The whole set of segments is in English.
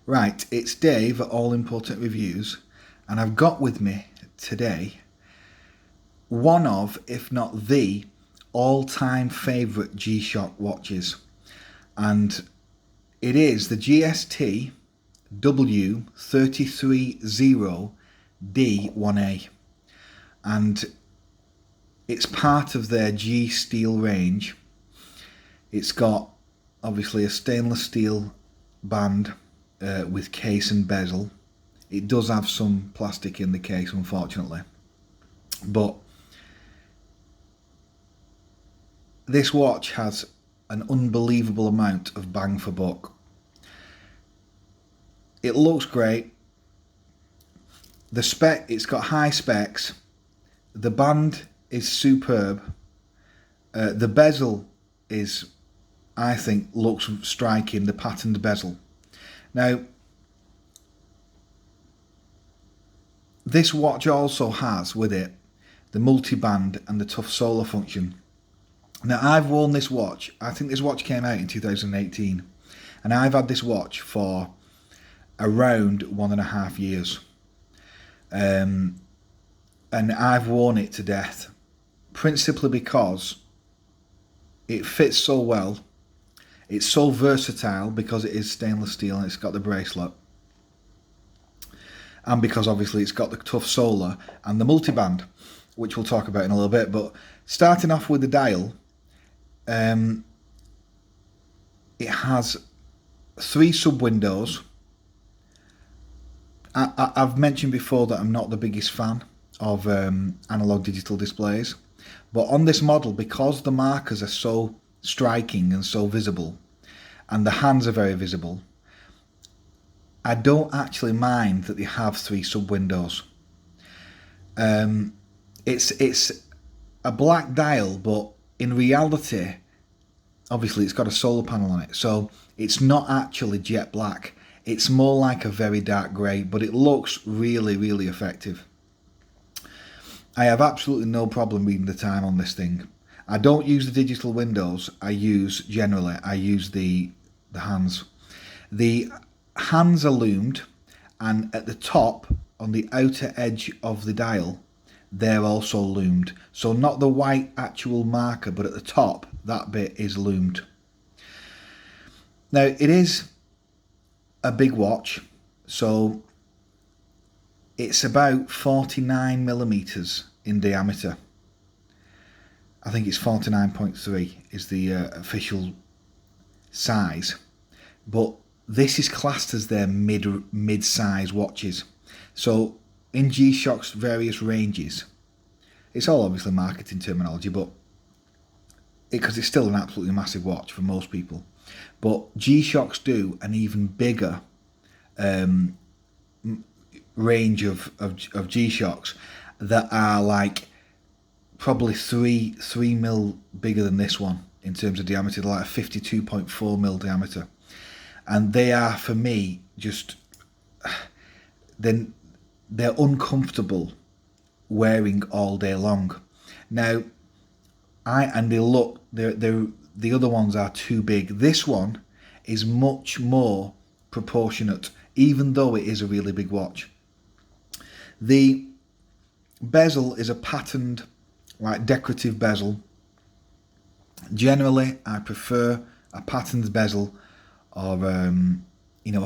Right, it's Dave at All Important Reviews, and I've got with me today one of, if not the, all-time favourite G-Shock watches, and it is the GST-W330D-1A, and it's part of their G Steel range. It's got obviously a stainless steel band with case and bezel. It does have some plastic in the case, unfortunately, but this watch has an unbelievable amount of bang for buck. It looks great. It's got high specs. The band is superb. The bezel is, I think, looks striking, the patterned bezel. Now, this watch also has with it the multiband and the tough solar function. Now, I've worn this watch. I think this watch came out in 2018, and I've had this watch for around 1.5 years. And I've worn it to death, principally because it fits so well. It's so versatile because it is stainless steel and it's got the bracelet, and because obviously it's got the tough solar and the multiband, which we'll talk about in a little bit. But starting off with the dial, it has 3 sub windows. I've mentioned before that I'm not the biggest fan of analog digital displays, but on this model, because the markers are so striking and so visible, and the hands are very visible, I don't actually mind that they have 3 sub windows. It's a black dial, but in reality, obviously it's got a solar panel on it, so it's not actually jet black. It's more like a very dark grey, but it looks really, really effective. I have absolutely no problem reading the time on this thing. I don't use the digital windows. I use the hands. The hands are loomed, and at the top, on the outer edge of the dial, they're also loomed. So not the white actual marker, but at the top, that bit is loomed. Now, it is a big watch, so it's about 49 millimeters in diameter. I think it's 49.3 is the official size, but this is classed as their mid-size watches. So in G-Shock's various ranges, it's all obviously marketing terminology, but because it's still an absolutely massive watch for most people. But G-Shocks do an even bigger range of G-Shocks that are like probably 3 mil bigger than this one in terms of diameter. They're like a 52.4 mil diameter, and they are, for me, just they're uncomfortable wearing all day long. Now, the other ones are too big. This one is much more proportionate, even though it is a really big watch. The bezel is a patterned, like, decorative bezel. Generally, I prefer a patterned bezel or a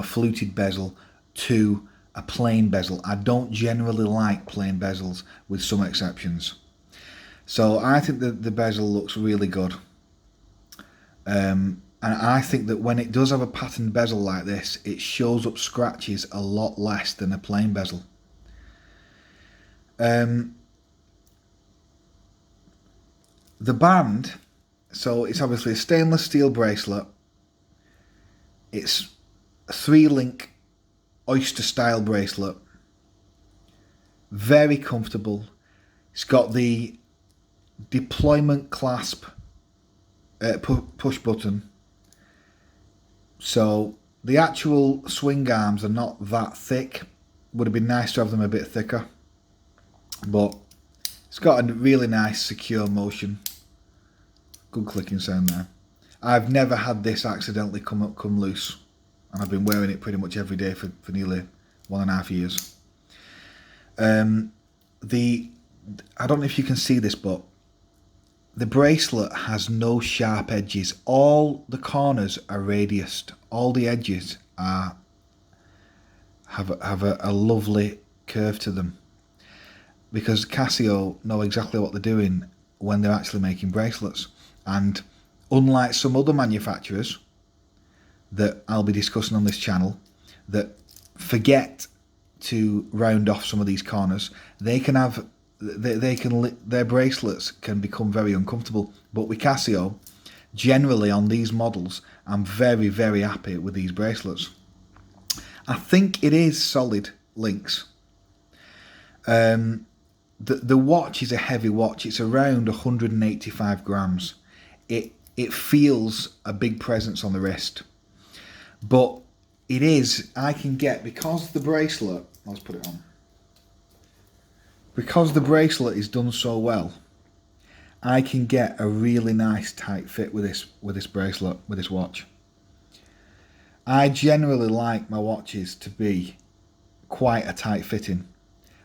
fluted bezel to a plain bezel. I don't generally like plain bezels, with some exceptions. So I think that the bezel looks really good. And I think that when it does have a patterned bezel like this, it shows up scratches a lot less than a plain bezel. The band, so it's obviously a stainless steel bracelet. It's a 3-link oyster style bracelet. Very comfortable. It's got the deployment clasp push button, so the actual swing arms are not that thick. Would have been nice to have them a bit thicker, but it's got a really nice secure motion. Good clicking sound there. I've never had this accidentally come loose. and I've been wearing it pretty much every day for nearly 1.5 years. I don't know if you can see this, but the bracelet has no sharp edges. All the corners are radiused. All the edges have a lovely curve to them, because Casiio know exactly what they're doing when they're actually making bracelets. And unlike some other manufacturers that I'll be discussing on this channel that forget to round off some of these corners, they can have their bracelets can become very uncomfortable. But with Casiio, generally on these models, I'm very, very happy with these bracelets. I think it is solid links. The watch is a heavy watch. It's around 185 grams. It feels a big presence on the wrist, but it is, I can get, because the bracelet, let's put it on, because the bracelet is done so well, I can get a really nice tight fit with this bracelet, with this watch. I generally like my watches to be quite a tight fitting.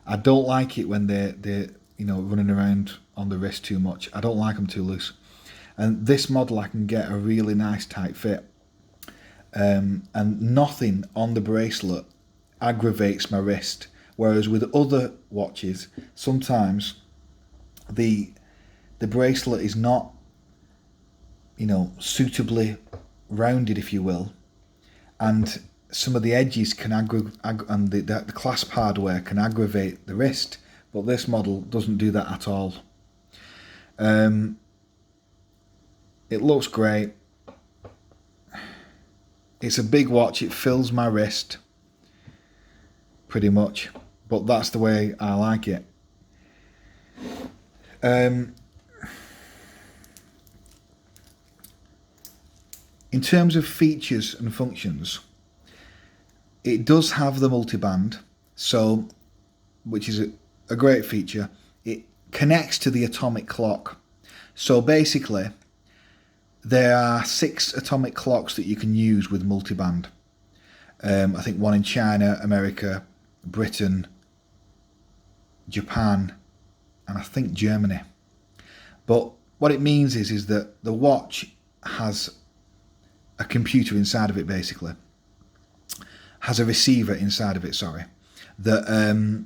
I don't like it when they're running around on the wrist too much. I don't like them too loose. And this model, I can get a really nice tight fit. And nothing on the bracelet aggravates my wrist. Whereas with other watches, sometimes the bracelet is not, suitably rounded, if you will, and some of the edges can and the clasp hardware can aggravate the wrist. But this model doesn't do that at all. It looks great. It's a big watch. It fills my wrist pretty much, but that's the way I like it. In terms of features and functions, it does have the multiband, which is a great feature. It connects to the atomic clock. So basically, there are 6 atomic clocks that you can use with multiband. I think 1 in China, America, Britain, Japan, and I think Germany. But what it means is that the watch has a computer inside of it, basically. Has a receiver inside of it, that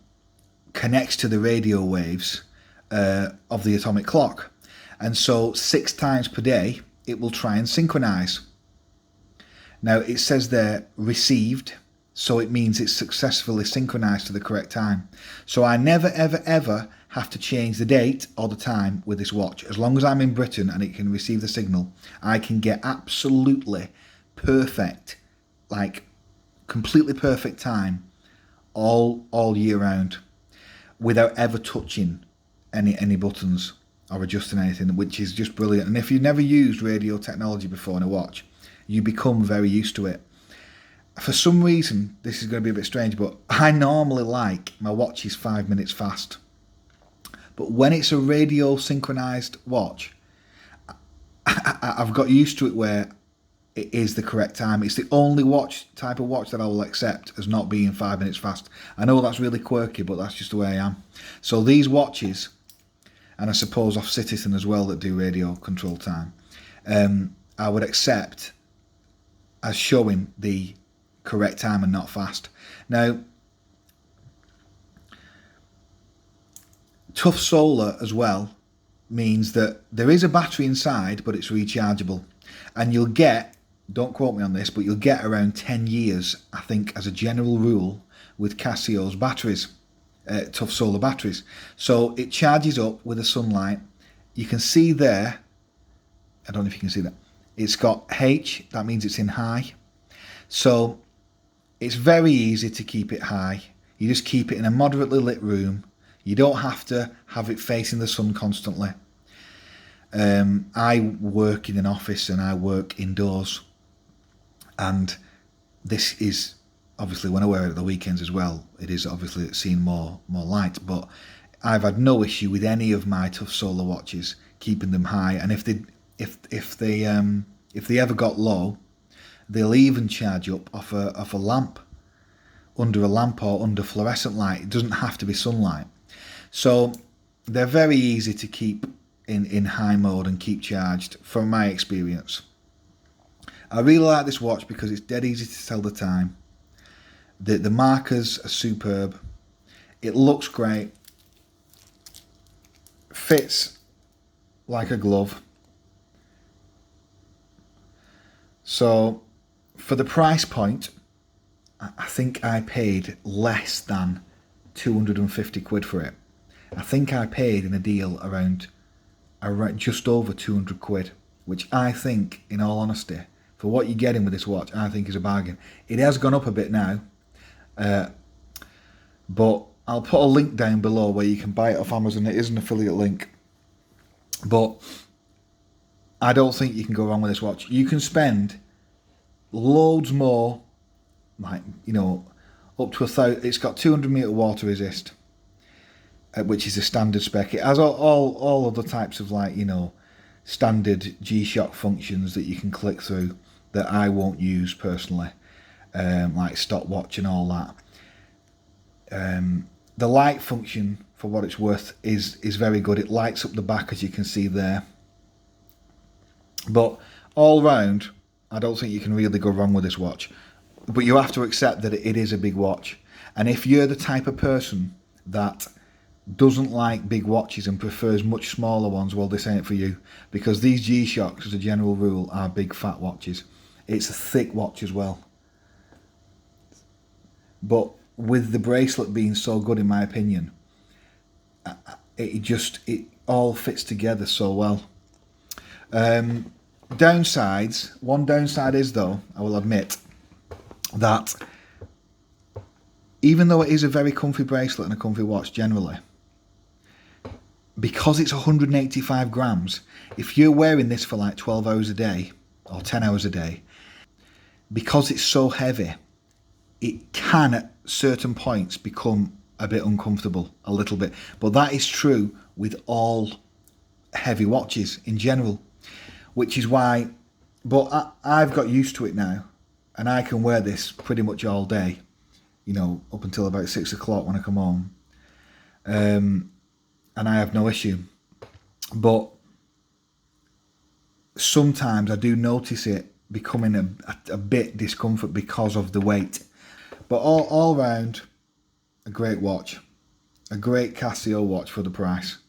connects to the radio waves of the atomic clock. And so 6 times per day, it will try and synchronize. Now it says there received, so it means it's successfully synchronized to the correct time. So I never ever ever have to change the date or the time with this watch. As long as I'm in Britain and it can receive the signal, I can get absolutely perfect, like completely perfect time all year round without ever touching any buttons or adjusting anything, which is just brilliant. And if you've never used radio technology before in a watch, you become very used to it. For some reason, this is going to be a bit strange, but I normally like my watches 5 minutes fast. But when it's a radio synchronized watch, I've got used to it where it is the correct time. It's the only type of watch that I will accept as not being 5 minutes fast. I know that's really quirky, but that's just the way I am. So these watches, and I suppose off Citizen as well that do radio control time, I would accept as showing the correct time and not fast. Now, tough solar as well means that there is a battery inside, but it's rechargeable. And you'll get, don't quote me on this, but you'll get around 10 years, I think, as a general rule with Casio's batteries, tough solar batteries. So it charges up with the sunlight. You can see there, I don't know if you can see that, it's got H, that means it's in high. So it's very easy to keep it high. You just keep it in a moderately lit room. You don't have to have it facing the sun constantly. I work in an office and I work indoors, and this is obviously, when I wear it at the weekends as well, it is obviously seeing more light, but I've had no issue with any of my tough solar watches keeping them high. And if they ever got low, They'll even charge up off a lamp, under a lamp or under fluorescent light. It doesn't have to be sunlight. So they're very easy to keep in high mode and keep charged, from my experience. I really like this watch because it's dead easy to tell the time. The markers are superb. It looks great. Fits like a glove. So for the price point, I think I paid less than 250 quid for it. I think I paid in a deal around just over 200 quid, which I think, in all honesty, for what you're getting with this watch, I think is a bargain. It has gone up a bit now, but I'll put a link down below where you can buy it off Amazon. It is an affiliate link, but I don't think you can go wrong with this watch. You can spend loads more, like, you know, up to 1,000. It's got 200 meter water resist, which is a standard spec. It has all other types of, like, you know, standard G-SHOCK functions that you can click through that I won't use personally, like stopwatch and all that. The light function, for what it's worth, is very good. It lights up the back, as you can see there. But all round, I don't think you can really go wrong with this watch. But you have to accept that it is a big watch. And if you're the type of person that doesn't like big watches and prefers much smaller ones, well, this ain't for you. Because these G-SHOCKS, as a general rule, are big fat watches. It's a thick watch as well. But with the bracelet being so good, in my opinion, it all fits together so well. Downsides. One downside is, though, I will admit, that even though it is a very comfy bracelet and a comfy watch generally, because it's 185 grams, if you're wearing this for like 12 hours a day or 10 hours a day, because it's so heavy, it can at certain points become a bit uncomfortable, a little bit. But that is true with all heavy watches in general, which is why, but I've got used to it now, and I can wear this pretty much all day, you know, up until about 6 o'clock when I come home, and I have no issue. But sometimes I do notice it becoming a bit discomfort because of the weight. But all round, a great watch, a great Casio watch for the price.